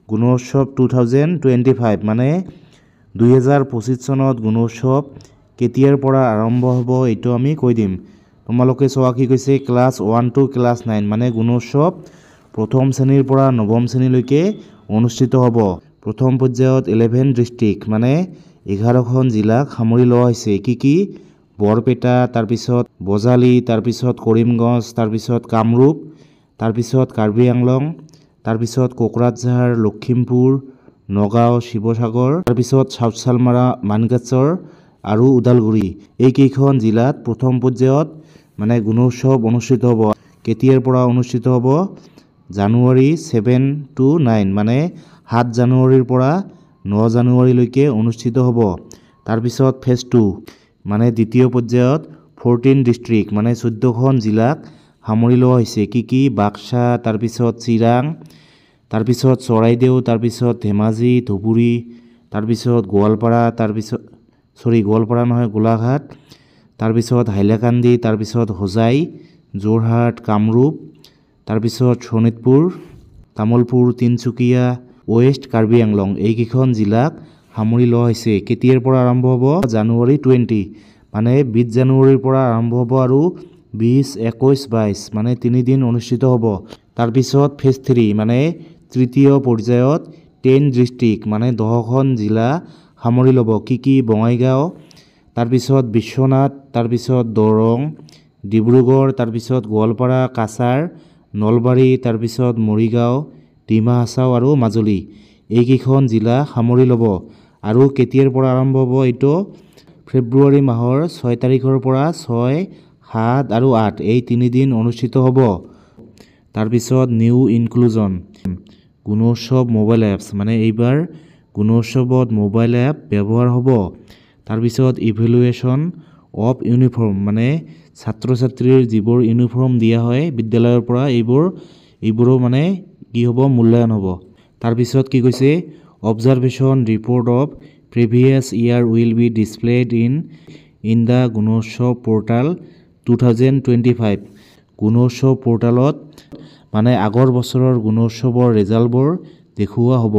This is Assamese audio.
গুণোৎসৱ 2025 মানে 2025 চনত গুণোৎসৱ কেতিয়াৰ পৰা আৰম্ভ হ'ব এইটো আমি কৈ দিম। তোমালোকে চোৱা কি কৈছে ক্লাছ 1 to ক্লাছ 9 মানে গুণোৎসৱ প্ৰথম শ্ৰেণীৰ পৰা নৱম শ্ৰেণীলৈকে অনুষ্ঠিত হ'ব। প্ৰথম পৰ্যায়ত 11 ডিষ্ট্ৰিক্ট মানে 11খন জিলাক সামৰি লোৱা হৈছে। কি বৰপেটা, তাৰপিছত বজালী, তাৰপিছত কৰিমগঞ্জ, তাৰপিছত কামৰূপ, তাৰপিছত কাৰ্বি আংলং, তাৰপিছত কোকৰাঝাৰ, লখিমপুৰ, নগাঁও, শিৱসাগৰ, তাৰপিছত চাউথ চালমাৰা, মানকাচৰ আৰু ওদালগুৰি। এইকেইখন জিলাত প্ৰথম পৰ্যায়ত মানে গুণোৎসৱ অনুষ্ঠিত হ'ব। কেতিয়াৰ পৰা অনুষ্ঠিত হ'ব? জানুৱাৰী 7 to 9 মানে 7 জানুৱাৰীৰ পৰা 9 জানুৱাৰীলৈকে অনুষ্ঠিত হ'ব। তাৰপিছত ফেজ 2 মানে দ্বিতীয় পৰ্যায়ত 14 ডিষ্ট্ৰিক্ট মানে 14খন জিলাক সামৰি লোৱা হৈছে। কি বাক্সা, তাৰপিছত চিৰাং, তাৰপিছত চৰাইদেউ, তাৰপিছত ধেমাজি, ধুবুৰী, তাৰপিছত গোৱালপাৰা, গোৱালপাৰা নহয় গোলাঘাট, তাৰপিছত হাইলাকান্দি, তাৰপিছত হোজাই, যোৰহাট, কামৰূপ, তাৰপিছত শোণিতপুৰ, তামুলপুৰ, তিনচুকীয়া, ৱেষ্ট কাৰ্বি আংলং এইকেইখন জিলাক সামৰি লোৱা হৈছে। কেতিয়াৰ পৰা আৰম্ভ হ'ব? জানুৱাৰী 20 মানে 20 জানুৱাৰীৰ পৰা আৰম্ভ হ'ব আৰু 20, 21, 22 মানে 3 দিন অনুষ্ঠিত হ'ব। তাৰপিছত ফেজ 3 মানে তৃতীয় পৰ্যায়ত 10 ডিষ্ট্ৰিক্ট মানে 10খন জিলা সামৰি ল'ব। কি বঙাইগাঁও, তাৰপিছত বিশ্বনাথ, তাৰপিছত দৰং, ডিব্ৰুগড়, তাৰপিছত গোৱালপাৰা, কাছাৰ, নলবাৰী, তাৰপিছত মৰিগাঁও, ডিমা হাছাও আৰু মাজুলী এইকেইখন জিলা সামৰি ল'ব। আৰু কেতিয়াৰ পৰা আৰম্ভ হ'ব এইটো? ফেব্ৰুৱাৰী মাহৰ 6 তাৰিখৰ পৰা 6, 7 আৰু 8 এই 3 দিন অনুষ্ঠিত হ'ব। তাৰপিছত new inclusion Gunotsav mobile apps মানে এইবাৰ গুণোৎসৱত মোবাইল এপ ব্যৱহাৰ হ'ব। তাৰপিছত ইভেলুৱেশ্যন অফ ইউনিফৰ্ম মানে ছাত্ৰ ছাত্ৰীৰ যিবোৰ ইউনিফৰ্ম দিয়া হয় বিদ্যালয়ৰ পৰা এইবোৰো মানে কি হ'ব? মূল্যায়ন হ'ব। তাৰপিছত কি কৈছে? Observation report of previous year will be displayed in the Gunotsav portal 2025 Gunotsav পৰ্টেলত মানে আগৰ বছৰৰ গুণোৎসৱৰ ৰিজাল্টবোৰ দেখুওৱা হ'ব।